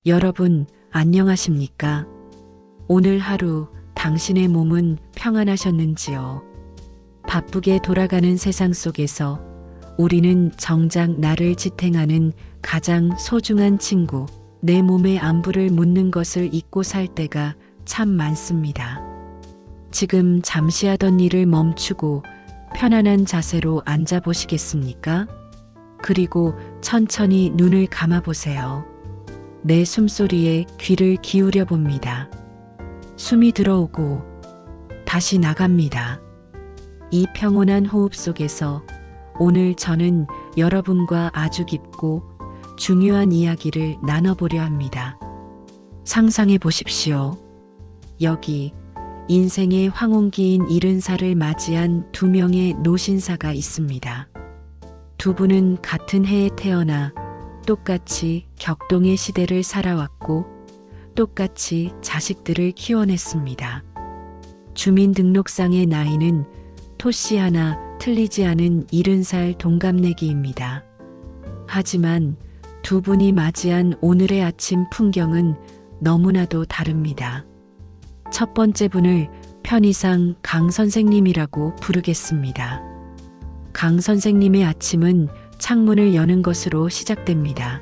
여러분, 안녕하십니까? 오늘 하루 당신의 몸은 평안하셨는지요? 바쁘게 돌아가는 세상 속에서 우리는 정작 나를 지탱하는 가장 소중한 친구, 내 몸의 안부를 묻는 것을 잊고 살 때가 참 많습니다. 지금 잠시 하던 일을 멈추고 편안한 자세로 앉아 보시겠습니까? 그리고 천천히 눈을 감아 보세요. 내 숨소리에 귀를 기울여 봅니다. 숨이 들어오고 다시 나갑니다. 이 평온한 호흡 속에서 오늘 저는 여러분과 아주 깊고 중요한 이야기를 나눠보려 합니다. 상상해 보십시오. 여기 인생의 황혼기인 70살을 맞이한 두 명의 노신사가 있습니다. 두 분은 같은 해에 태어나 똑같이 격동의 시대를 살아왔고 똑같이 자식들을 키워냈습니다. 주민등록상의 나이는 토씨 하나 틀리지 않은 70살 동갑내기입니다. 하지만 두 분이 맞이한 오늘의 아침 풍경은 너무나도 다릅니다. 첫 번째 분을 편의상 강 선생님이라고 부르겠습니다. 강 선생님의 아침은 창문을 여는 것으로 시작됩니다.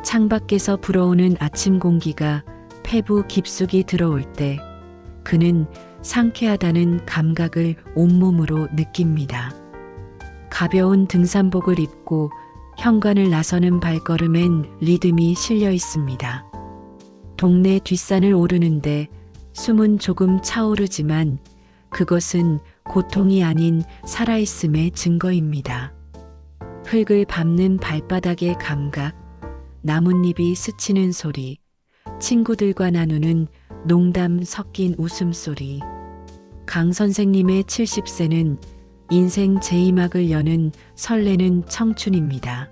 창밖에서 불어오는 아침 공기가 폐부 깊숙이 들어올 때 그는 상쾌하다는 감각을 온몸으로 느낍니다. 가벼운 등산복을 입고 현관을 나서는 발걸음엔 리듬이 실려 있습니다. 동네 뒷산을 오르는데 숨은 조금 차오르지만 그것은 고통이 아닌 살아있음의 증거입니다. 흙을 밟는 발바닥의 감각, 나뭇잎이 스치는 소리, 친구들과 나누는 농담 섞인 웃음소리. 강 선생님의 70세는 인생 제2막을 여는 설레는 청춘입니다.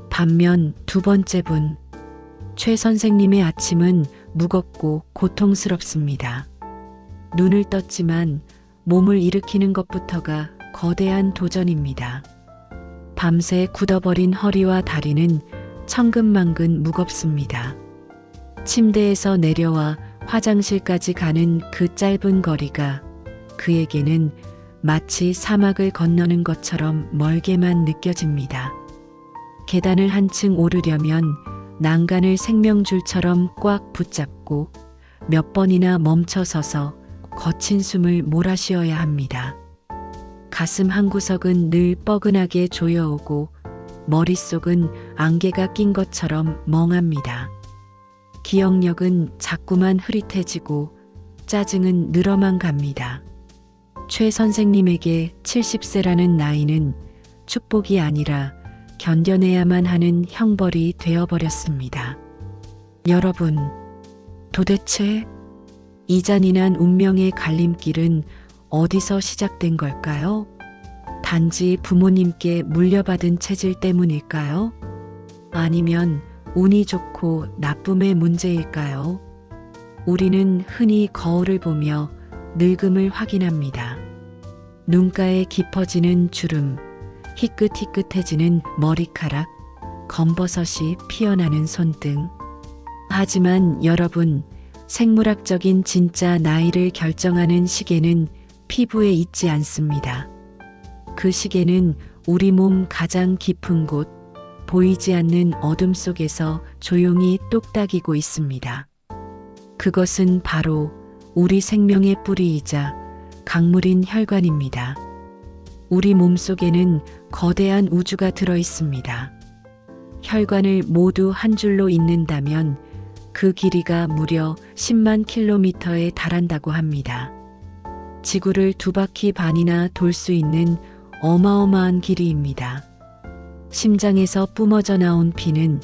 반면 두 번째 분, 최 선생님의 아침은 무겁고 고통스럽습니다. 눈을 떴지만 몸을 일으키는 것부터가 거대한 도전입니다. 밤새 굳어버린 허리와 다리는 천근만근 무겁습니다. 침대에서 내려와 화장실까지 가는 그 짧은 거리가 그에게는 마치 사막을 건너는 것처럼 멀게만 느껴집니다. 계단을 한층 오르려면 난간을 생명줄처럼 꽉 붙잡고 몇 번이나 멈춰서서 거친 숨을 몰아쉬어야 합니다. 가슴 한구석은 늘 뻐근하게 조여오고 머릿속은 안개가 낀 것처럼 멍합니다. 기억력은 자꾸만 흐릿해지고 짜증은 늘어만 갑니다. 최 선생님에게 70세라는 나이는 축복이 아니라 견뎌내야만 하는 형벌이 되어버렸습니다. 여러분, 도대체 이 잔인한 운명의 갈림길은 어디서 시작된 걸까요? 단지 부모님께 물려받은 체질 때문일까요? 아니면 운이 좋고 나쁨의 문제일까요? 우리는 흔히 거울을 보며 늙음을 확인합니다. 눈가에 깊어지는 주름, 희끗희끗해지는 머리카락, 검버섯이 피어나는 손등. 하지만 여러분, 생물학적인 진짜 나이를 결정하는 시계는 피부에 있지 않습니다. 그 시계는 우리 몸 가장 깊은 곳, 보이지 않는 어둠 속에서 조용히 똑딱이고 있습니다. 그것은 바로 우리 생명의 뿌리이자 강물인 혈관입니다. 우리 몸 속에는 거대한 우주가 들어 있습니다. 혈관을 모두 한 줄로 잇는다면 그 길이가 무려 10만 킬로미터에 달한다고 합니다. 지구를 2바퀴 반이나 돌 수 있는 어마어마한 길이입니다. 심장에서 뿜어져 나온 피는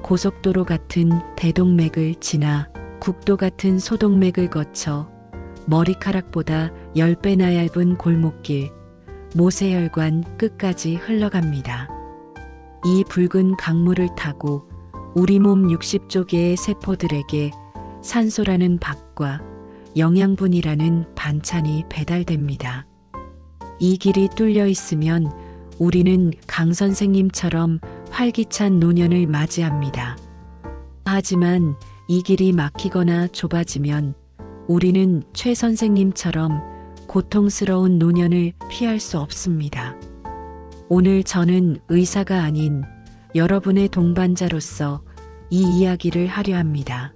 고속도로 같은 대동맥을 지나 국도 같은 소동맥을 거쳐 머리카락보다 10배나 얇은 골목길, 모세혈관 끝까지 흘러갑니다. 이 붉은 강물을 타고 우리 몸 60조 개의 세포들에게 산소라는 밥과 영양분이라는 반찬이 배달됩니다. 이 길이 뚫려 있으면 우리는 강 선생님처럼 활기찬 노년을 맞이합니다. 하지만 이 길이 막히거나 좁아지면 우리는 최 선생님처럼 고통스러운 노년을 피할 수 없습니다. 오늘 저는 의사가 아닌 여러분의 동반자로서 이 이야기를 하려 합니다.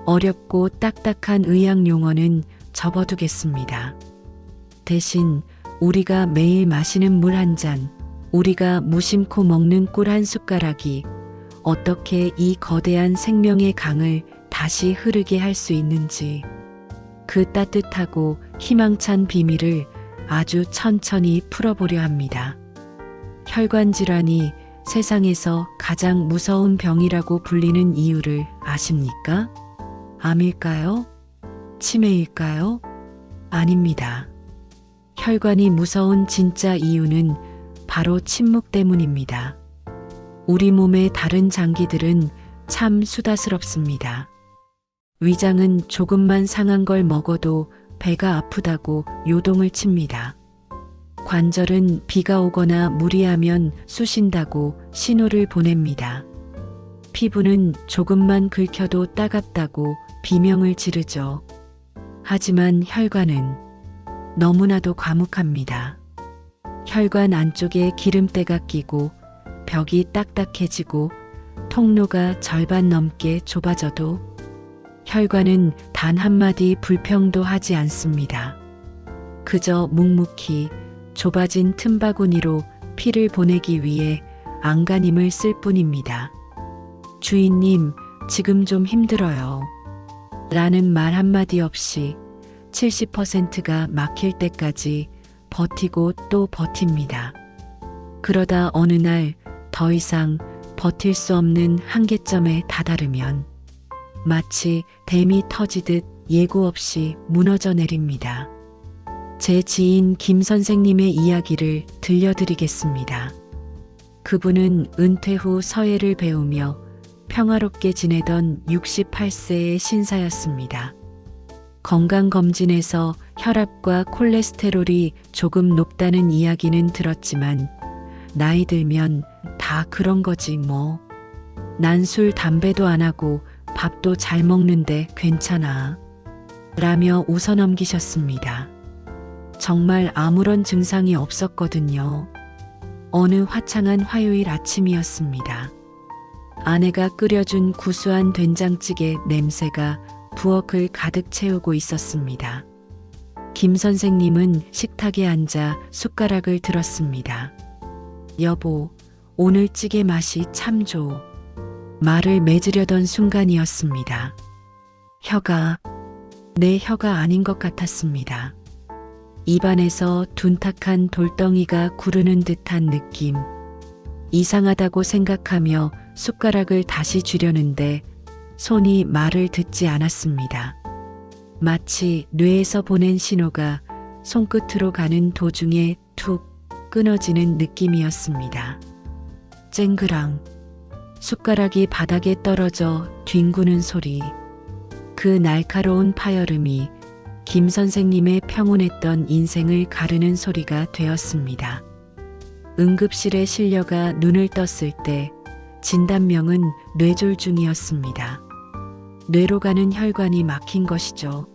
어렵고 딱딱한 의학 용어는 접어두겠습니다. 대신 우리가 매일 마시는 물 한 잔, 우리가 무심코 먹는 꿀 한 숟가락이 어떻게 이 거대한 생명의 강을 다시 흐르게 할 수 있는지, 그 따뜻하고 희망찬 비밀을 아주 천천히 풀어보려 합니다. 혈관 질환이 세상에서 가장 무서운 병이라고 불리는 이유를 아십니까? 암일까요? 치매일까요? 아닙니다. 혈관이 무서운 진짜 이유는 바로 침묵 때문입니다. 우리 몸의 다른 장기들은 참 수다스럽습니다. 위장은 조금만 상한 걸 먹어도 배가 아프다고 요동을 칩니다. 관절은 비가 오거나 무리하면 쑤신다고 신호를 보냅니다. 피부는 조금만 긁혀도 따갑다고 비명을 지르죠. 하지만 혈관은 너무나도 과묵합니다. 혈관 안쪽에 기름때가 끼고 벽이 딱딱해지고 통로가 절반 넘게 좁아져도 혈관은 단 한마디 불평도 하지 않습니다. 그저 묵묵히 좁아진 틈바구니로 피를 보내기 위해 안간힘을 쓸 뿐입니다. 주인님, 지금 좀 힘들어요. 라는 말 한마디 없이 70%가 막힐 때까지 버티고 또 버팁니다. 그러다 어느 날 더 이상 버틸 수 없는 한계점에 다다르면 마치 댐이 터지듯 예고 없이 무너져 내립니다. 제 지인 김 선생님의 이야기를 들려드리겠습니다. 그분은 은퇴 후 서예를 배우며 평화롭게 지내던 68세의 신사였습니다. 건강검진에서 혈압과 콜레스테롤이 조금 높다는 이야기는 들었지만 나이 들면 다 그런 거지 뭐. 난 술, 담배도 안 하고 밥도 잘 먹는데 괜찮아. 라며 웃어넘기셨습니다. 정말 아무런 증상이 없었거든요. 어느 화창한 화요일 아침이었습니다. 아내가 끓여준 구수한 된장찌개 냄새가 부엌을 가득 채우고 있었습니다. 김 선생님은 식탁에 앉아 숟가락을 들었습니다. 여보, 오늘 찌개 맛이 참 좋. 말을 맺으려던 순간이었습니다. 내 혀가 아닌 것 같았습니다. 입안에서 둔탁한 돌덩이가 구르는 듯한 느낌. 이상하다고 생각하며 숟가락을 다시 쥐려는데 손이 말을 듣지 않았습니다. 마치 뇌에서 보낸 신호가 손끝으로 가는 도중에 툭 끊어지는 느낌이었습니다. 쨍그랑 숟가락이 바닥에 떨어져 뒹구는 소리. 그 날카로운 파열음이 김 선생님의 평온했던 인생을 가르는 소리가 되었습니다. 응급실에 실려가 눈을 떴을 때 진단명은 뇌졸중이었습니다. 뇌로 가는 혈관이 막힌 것이죠.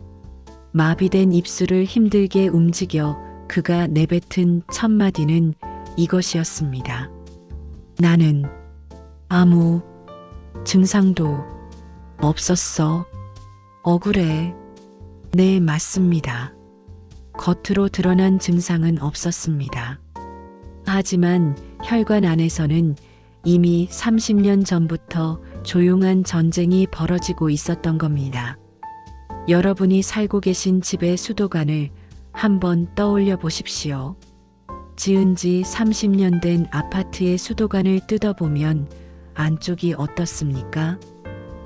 마비된 입술을 힘들게 움직여 그가 내뱉은 첫 마디는 이것이었습니다. 나는 아무 증상도 없었어. 억울해. 네, 맞습니다. 겉으로 드러난 증상은 없었습니다. 하지만 혈관 안에서는 이미 30년 전부터 조용한 전쟁이 벌어지고 있었던 겁니다. 여러분이 살고 계신 집의 수도관을 한번 떠올려 보십시오. 지은 지 30년 된 아파트의 수도관을 뜯어보면 안쪽이 어떻습니까?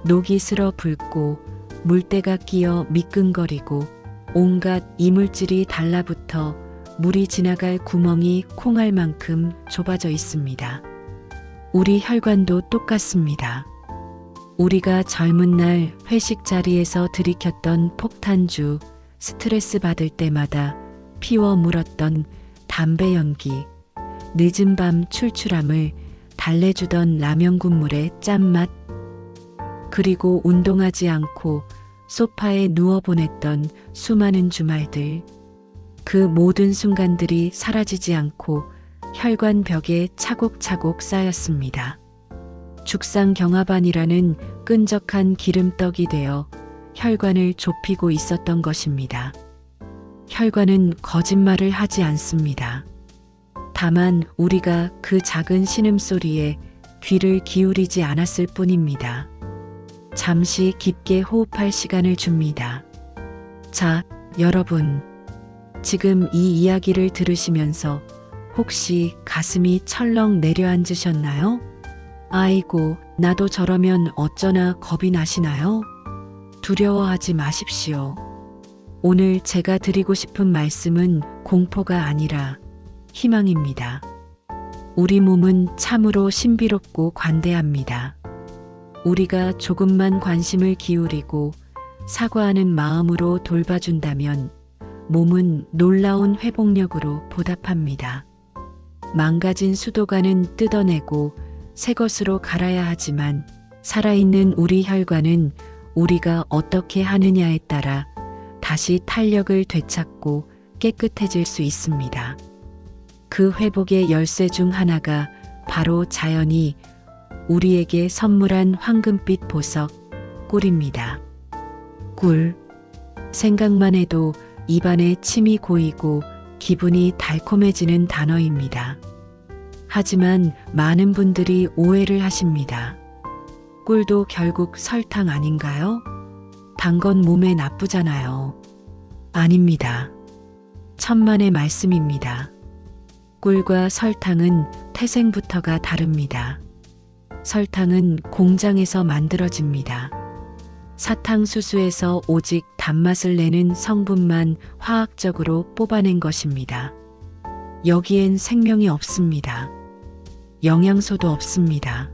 녹이 슬어 붉고 물때가 끼어 미끈거리고 온갖 이물질이 달라붙어 물이 지나갈 구멍이 콩알만큼 좁아져 있습니다. 우리 혈관도 똑같습니다. 우리가 젊은 날 회식 자리에서 들이켰던 폭탄주, 스트레스 받을 때마다 피워 물었던 담배 연기, 늦은 밤 출출함을 달래주던 라면 국물의 짠맛, 그리고 운동하지 않고 소파에 누워 보냈던 수많은 주말들. 그 모든 순간들이 사라지지 않고 혈관 벽에 차곡차곡 쌓였습니다. 죽상경화반이라는 끈적한 기름떡이 되어 혈관을 좁히고 있었던 것입니다. 혈관은 거짓말을 하지 않습니다. 다만 우리가 그 작은 신음소리에 귀를 기울이지 않았을 뿐입니다. 잠시 깊게 호흡할 시간을 줍니다. 자, 여러분. 지금 이 이야기를 들으시면서 혹시 가슴이 철렁 내려앉으셨나요? 아이고, 나도 저러면 어쩌나 겁이 나시나요? 두려워하지 마십시오. 오늘 제가 드리고 싶은 말씀은 공포가 아니라 희망입니다. 우리 몸은 참으로 신비롭고 관대합니다. 우리가 조금만 관심을 기울이고 사과하는 마음으로 돌봐준다면 몸은 놀라운 회복력으로 보답합니다. 망가진 수도관은 뜯어내고 새 것으로 갈아야 하지만 살아있는 우리 혈관은 우리가 어떻게 하느냐에 따라 다시 탄력을 되찾고 깨끗해질 수 있습니다. 그 회복의 열쇠 중 하나가 바로 자연이 우리에게 선물한 황금빛 보석, 꿀입니다. 꿀. 생각만 해도 입안에 침이 고이고 기분이 달콤해지는 단어입니다. 하지만 많은 분들이 오해를 하십니다. 꿀도 결국 설탕 아닌가요? 단 건 몸에 나쁘잖아요. 아닙니다. 천만의 말씀입니다. 꿀과 설탕은 태생부터가 다릅니다. 설탕은 공장에서 만들어집니다. 사탕수수에서 오직 단맛을 내는 성분만 화학적으로 뽑아낸 것입니다. 여기엔 생명이 없습니다. 영양소도 없습니다.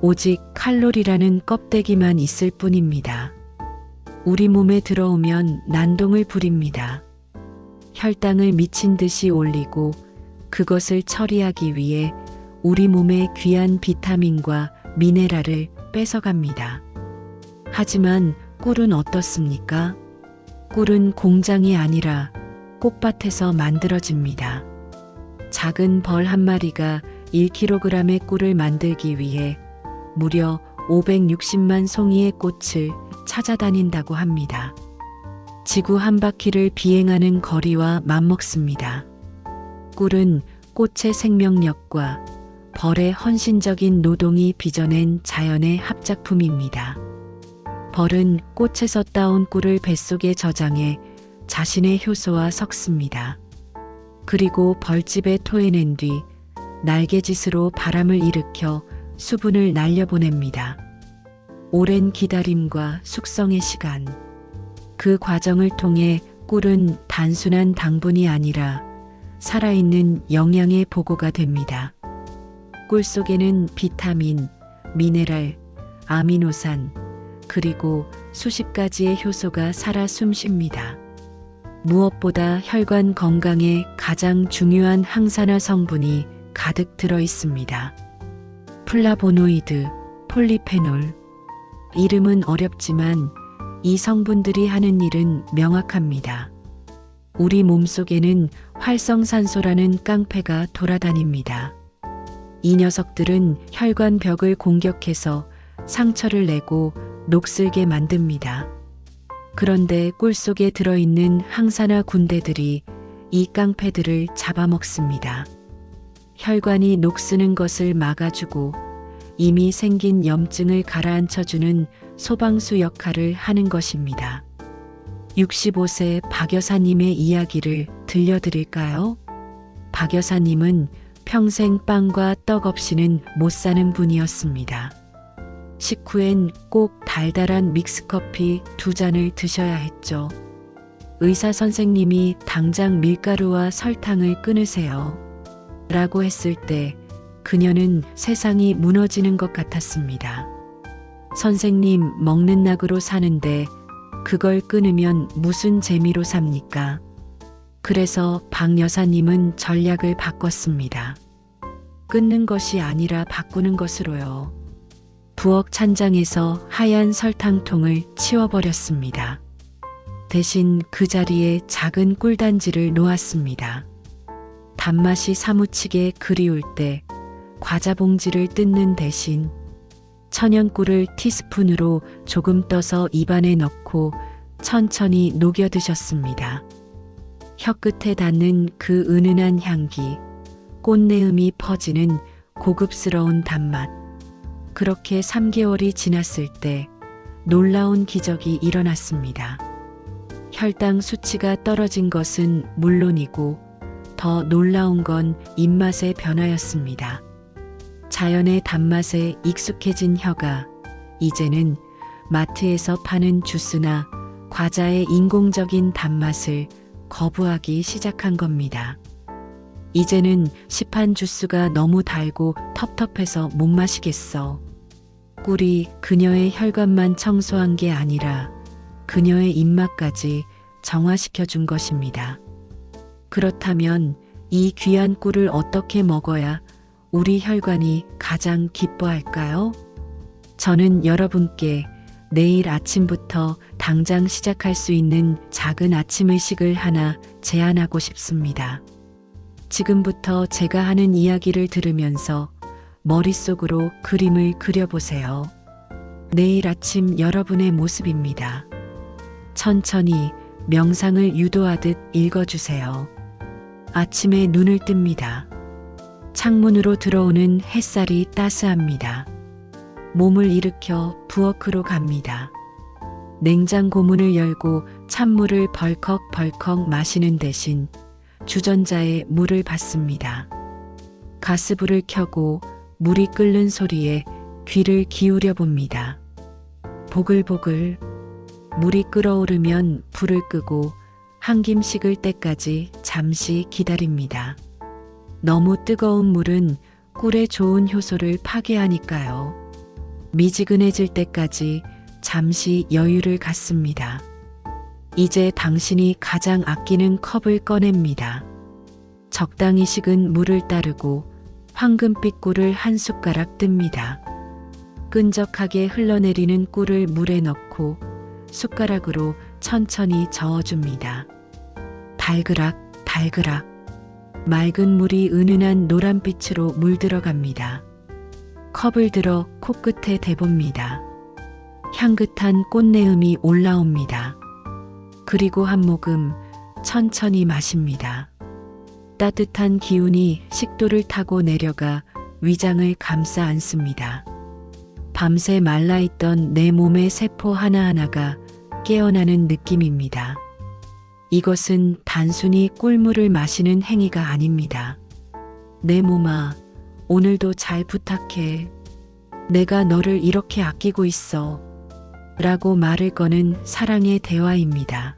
오직 칼로리라는 껍데기만 있을 뿐입니다. 우리 몸에 들어오면 난동을 부립니다. 혈당을 미친 듯이 올리고 그것을 처리하기 위해 우리 몸의 귀한 비타민과 미네랄을 뺏어갑니다. 하지만 꿀은 어떻습니까? 꿀은 공장이 아니라 꽃밭에서 만들어집니다. 작은 벌 한 마리가 1kg의 꿀을 만들기 위해 무려 560만 송이의 꽃을 찾아다닌다고 합니다. 지구 한 바퀴를 비행하는 거리와 맞먹습니다. 꿀은 꽃의 생명력과 벌의 헌신적인 노동이 빚어낸 자연의 합작품입니다. 벌은 꽃에서 따온 꿀을 뱃속에 저장해 자신의 효소와 섞습니다. 그리고 벌집에 토해낸 뒤 날개짓으로 바람을 일으켜 수분을 날려보냅니다. 오랜 기다림과 숙성의 시간. 그 과정을 통해 꿀은 단순한 당분이 아니라 살아있는 영양의 보고가 됩니다. 꿀 속에는 비타민, 미네랄, 아미노산, 그리고 수십 가지의 효소가 살아 숨쉽니다. 무엇보다 혈관 건강에 가장 중요한 항산화 성분이 가득 들어 있습니다. 플라보노이드, 폴리페놀. 이름은 어렵지만 이 성분들이 하는 일은 명확합니다. 우리 몸속에는 활성산소라는 깡패가 돌아다닙니다. 이 녀석들은 혈관 벽을 공격해서 상처를 내고 녹슬게 만듭니다. 그런데 꿀 속에 들어있는 항산화 군대들이 이 깡패들을 잡아먹습니다. 혈관이 녹쓰는 것을 막아주고 이미 생긴 염증을 가라앉혀주는 소방수 역할을 하는 것입니다. 65세 박 여사님의 이야기를 들려드릴까요? 박 여사님은 평생 빵과 떡 없이는 못 사는 분이었습니다. 식후엔 꼭 달달한 믹스커피 2잔을 드셔야 했죠. 의사 선생님이 당장 밀가루와 설탕을 끊으세요. 라고 했을 때 그녀는 세상이 무너지는 것 같았습니다. 선생님, 먹는 낙으로 사는데 그걸 끊으면 무슨 재미로 삽니까? 그래서 박 여사님은 전략을 바꿨습니다. 끊는 것이 아니라 바꾸는 것으로요. 부엌 찬장에서 하얀 설탕통을 치워버렸습니다. 대신 그 자리에 작은 꿀단지를 놓았습니다. 단맛이 사무치게 그리울 때 과자 봉지를 뜯는 대신 천연꿀을 티스푼으로 조금 떠서 입안에 넣고 천천히 녹여 드셨습니다. 혀끝에 닿는 그 은은한 향기, 꽃내음이 퍼지는 고급스러운 단맛. 그렇게 3개월이 지났을 때 놀라운 기적이 일어났습니다. 혈당 수치가 떨어진 것은 물론이고 더 놀라운 건 입맛의 변화였습니다. 자연의 단맛에 익숙해진 혀가 이제는 마트에서 파는 주스나 과자의 인공적인 단맛을 거부하기 시작한 겁니다. 이제는 시판 주스가 너무 달고 텁텁해서 못 마시겠어. 꿀이 그녀의 혈관만 청소한 게 아니라 그녀의 입맛까지 정화시켜 준 것입니다. 그렇다면 이 귀한 꿀을 어떻게 먹어야 우리 혈관이 가장 기뻐할까요? 저는 여러분께 내일 아침부터 당장 시작할 수 있는 작은 아침 의식을 하나 제안하고 싶습니다. 지금부터 제가 하는 이야기를 들으면서 머릿속으로 그림을 그려보세요. 내일 아침 여러분의 모습입니다. 천천히 명상을 유도하듯 읽어주세요. 아침에 눈을 뜹니다. 창문으로 들어오는 햇살이 따스합니다. 몸을 일으켜 부엌으로 갑니다. 냉장고 문을 열고 찬물을 벌컥벌컥 마시는 대신 주전자에 물을 붓습니다. 가스불을 켜고 물이 끓는 소리에 귀를 기울여 봅니다. 보글보글 물이 끓어오르면 불을 끄고 한 김 식을 때까지 잠시 기다립니다. 너무 뜨거운 물은 꿀의 좋은 효소를 파괴하니까요. 미지근해질 때까지 잠시 여유를 갖습니다. 이제 당신이 가장 아끼는 컵을 꺼냅니다. 적당히 식은 물을 따르고 황금빛 꿀을 한 숟가락 뜹니다. 끈적하게 흘러내리는 꿀을 물에 넣고 숟가락으로 천천히 저어줍니다. 달그락 달그락 맑은 물이 은은한 노란빛으로 물들어갑니다. 컵을 들어 코끝에 대봅니다. 향긋한 꽃내음이 올라옵니다. 그리고 한 모금 천천히 마십니다. 따뜻한 기운이 식도를 타고 내려가 위장을 감싸 안습니다. 밤새 말라있던 내 몸의 세포 하나하나가 깨어나는 느낌입니다. 이것은 단순히 꿀물을 마시는 행위가 아닙니다. 내 몸아, 오늘도 잘 부탁해. 내가 너를 이렇게 아끼고 있어. 라고 말을 거는 사랑의 대화입니다.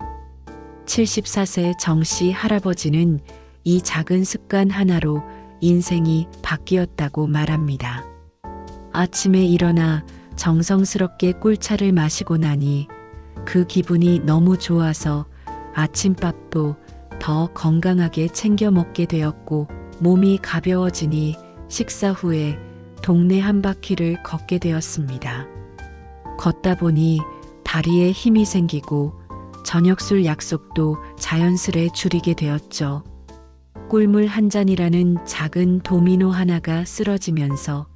74세 정씨 할아버지는 이 작은 습관 하나로 인생이 바뀌었다고 말합니다. 아침에 일어나 정성스럽게 꿀차를 마시고 나니 그 기분이 너무 좋아서 아침밥도 더 건강하게 챙겨 먹게 되었고 몸이 가벼워지니 식사 후에 동네 한 바퀴를 걷게 되었습니다. 걷다 보니 다리에 힘이 생기고 저녁술 약속도 자연스레 줄이게 되었죠. 꿀물 한 잔이라는 작은 도미노 하나가 쓰러지면서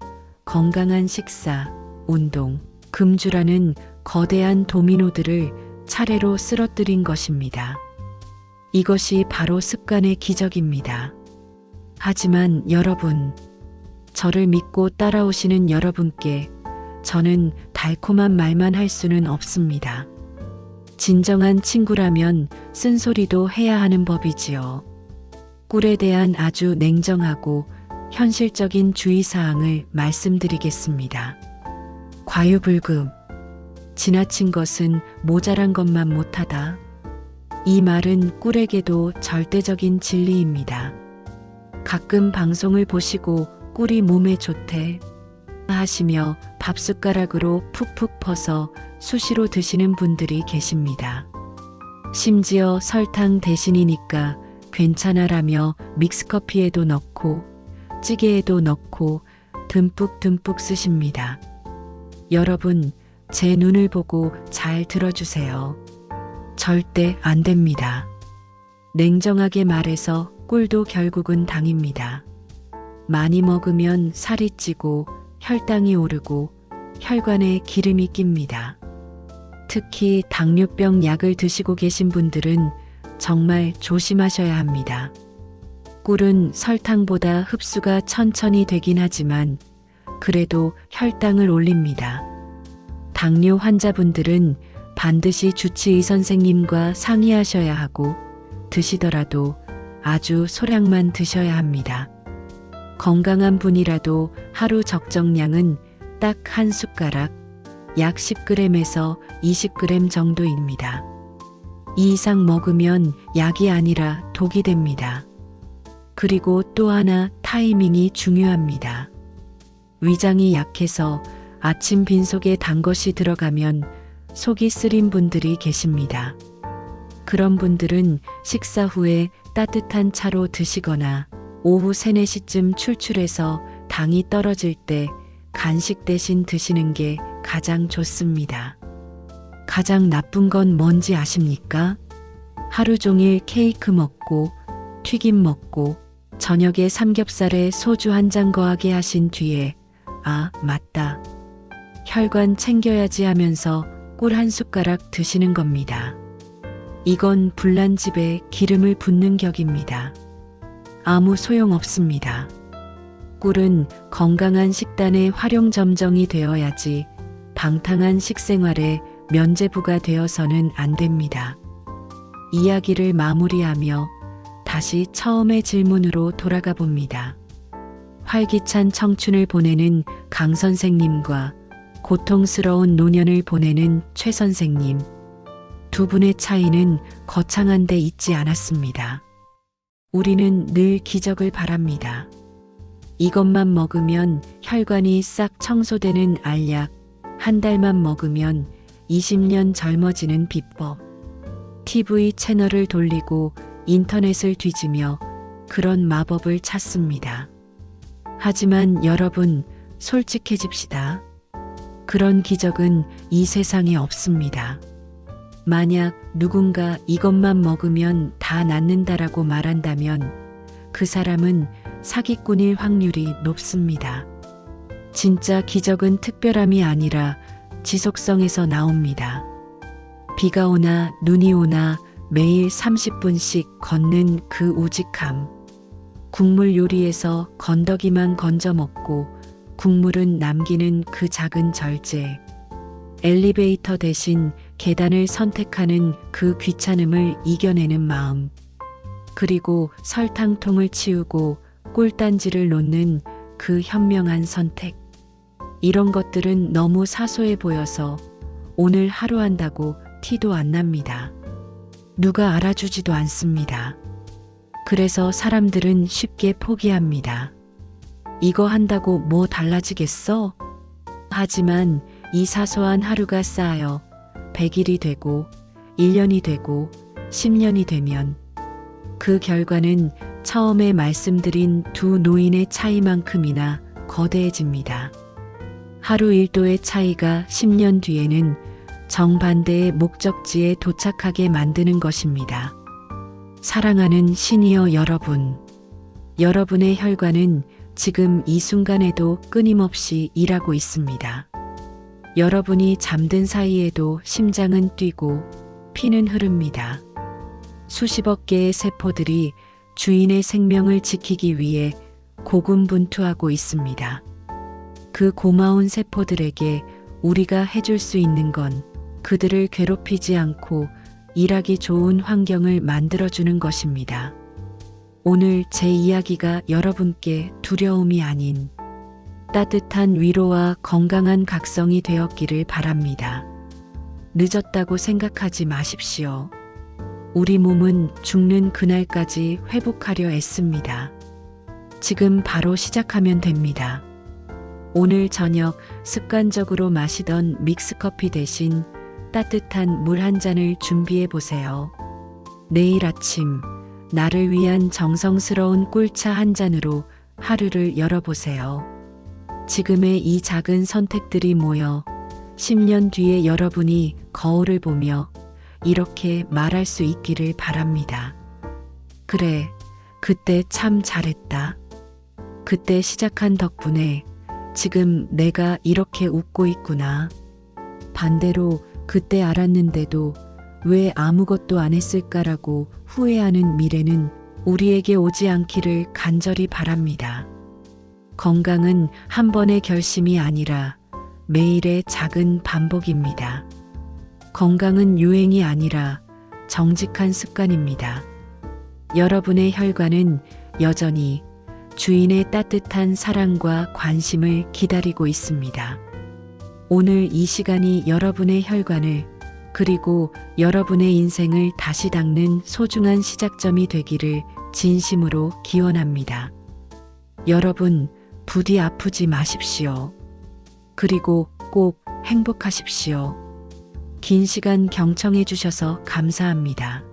건강한 식사, 운동, 금주라는 거대한 도미노들을 차례로 쓰러뜨린 것입니다. 이것이 바로 습관의 기적입니다. 하지만 여러분, 저를 믿고 따라오시는 여러분께 저는 달콤한 말만 할 수는 없습니다. 진정한 친구라면 쓴소리도 해야 하는 법이지요. 꿀에 대한 아주 냉정하고 현실적인 주의사항을 말씀드리겠습니다. 과유불급. 지나친 것은 모자란 것만 못하다. 이 말은 꿀에게도 절대적인 진리입니다. 가끔 방송을 보시고 꿀이 몸에 좋대 하시며 밥숟가락으로 푹푹 퍼서 수시로 드시는 분들이 계십니다. 심지어 설탕 대신이니까 괜찮아라며 믹스커피에도 넣고 찌개에도 넣고 듬뿍듬뿍 쓰십니다. 여러분, 제 눈을 보고 잘 들어주세요. 절대 안 됩니다. 냉정하게 말해서 꿀도 결국은 당입니다. 많이 먹으면 살이 찌고 혈당이 오르고 혈관에 기름이 낍니다. 특히 당뇨병 약을 드시고 계신 분들은 정말 조심하셔야 합니다. 꿀은 설탕보다 흡수가 천천히 되긴 하지만 그래도 혈당을 올립니다. 당뇨 환자분들은 반드시 주치의 선생님과 상의하셔야 하고 드시더라도 아주 소량만 드셔야 합니다. 건강한 분이라도 하루 적정량은 딱 한 숟가락, 약 10g에서 20g 정도입니다. 이 이상 먹으면 약이 아니라 독이 됩니다. 그리고 또 하나 타이밍이 중요합니다. 위장이 약해서 아침 빈속에 단 것이 들어가면 속이 쓰린 분들이 계십니다. 그런 분들은 식사 후에 따뜻한 차로 드시거나 오후 3, 4시쯤 출출해서 당이 떨어질 때 간식 대신 드시는 게 가장 좋습니다. 가장 나쁜 건 뭔지 아십니까? 하루 종일 케이크 먹고 튀김 먹고 저녁에 삼겹살에 소주 한 잔 거하게 하신 뒤에 아, 맞다. 혈관 챙겨야지 하면서 꿀 한 숟가락 드시는 겁니다. 이건 불난 집에 기름을 붓는 격입니다. 아무 소용 없습니다. 꿀은 건강한 식단의 활용점정이 되어야지 방탕한 식생활에 면죄부가 되어서는 안 됩니다. 이야기를 마무리하며 다시 처음의 질문으로 돌아가 봅니다. 활기찬 청춘을 보내는 강 선생님과 고통스러운 노년을 보내는 최 선생님. 두 분의 차이는 거창한 데 있지 않았습니다. 우리는 늘 기적을 바랍니다. 이것만 먹으면 혈관이 싹 청소되는 알약, 한 달만 먹으면 20년 젊어지는 비법. TV 채널을 돌리고 인터넷을 뒤지며 그런 마법을 찾습니다. 하지만 여러분, 솔직해집시다. 그런 기적은 이 세상에 없습니다. 만약 누군가 이것만 먹으면 다 낫는다라고 말한다면 그 사람은 사기꾼일 확률이 높습니다. 진짜 기적은 특별함이 아니라 지속성에서 나옵니다. 비가 오나 눈이 오나 매일 30분씩 걷는 그 우직함. 국물 요리에서 건더기만 건져 먹고 국물은 남기는 그 작은 절제. 엘리베이터 대신 계단을 선택하는 그 귀찮음을 이겨내는 마음. 그리고 설탕통을 치우고 꿀단지를 놓는 그 현명한 선택. 이런 것들은 너무 사소해 보여서 오늘 하루 한다고 티도 안 납니다. 누가 알아주지도 않습니다. 그래서 사람들은 쉽게 포기합니다. 이거 한다고 뭐 달라지겠어? 하지만 이 사소한 하루가 쌓여 100일이 되고 1년이 되고 10년이 되면 그 결과는 처음에 말씀드린 두 노인의 차이만큼이나 거대해집니다. 하루 1도의 차이가 10년 뒤에는 정반대의 목적지에 도착하게 만드는 것입니다. 사랑하는 시니어 여러분, 여러분의 혈관은 지금 이 순간에도 끊임없이 일하고 있습니다. 여러분이 잠든 사이에도 심장은 뛰고 피는 흐릅니다. 수십억 개의 세포들이 주인의 생명을 지키기 위해 고군분투하고 있습니다. 그 고마운 세포들에게 우리가 해줄 수 있는 건 그들을 괴롭히지 않고 일하기 좋은 환경을 만들어주는 것입니다. 오늘 제 이야기가 여러분께 두려움이 아닌 따뜻한 위로와 건강한 각성이 되었기를 바랍니다. 늦었다고 생각하지 마십시오. 우리 몸은 죽는 그날까지 회복하려 애씁니다. 지금 바로 시작하면 됩니다. 오늘 저녁 습관적으로 마시던 믹스커피 대신 따뜻한 물 한 잔을 준비해 보세요. 내일 아침 나를 위한 정성스러운 꿀차 한 잔으로 하루를 열어보세요. 지금의 이 작은 선택들이 모여 10년 뒤에 여러분이 거울을 보며 이렇게 말할 수 있기를 바랍니다. 그래, 그때 참 잘했다. 그때 시작한 덕분에 지금 내가 이렇게 웃고 있구나. 반대로 그때 알았는데도 왜 아무것도 안 했을까라고 후회하는 미래는 우리에게 오지 않기를 간절히 바랍니다. 건강은 한 번의 결심이 아니라 매일의 작은 반복입니다. 건강은 유행이 아니라 정직한 습관입니다. 여러분의 혈관은 여전히 주인의 따뜻한 사랑과 관심을 기다리고 있습니다. 오늘 이 시간이 여러분의 혈관을 그리고 여러분의 인생을 다시 닦는 소중한 시작점이 되기를 진심으로 기원합니다. 여러분, 부디 아프지 마십시오. 그리고 꼭 행복하십시오. 긴 시간 경청해 주셔서 감사합니다.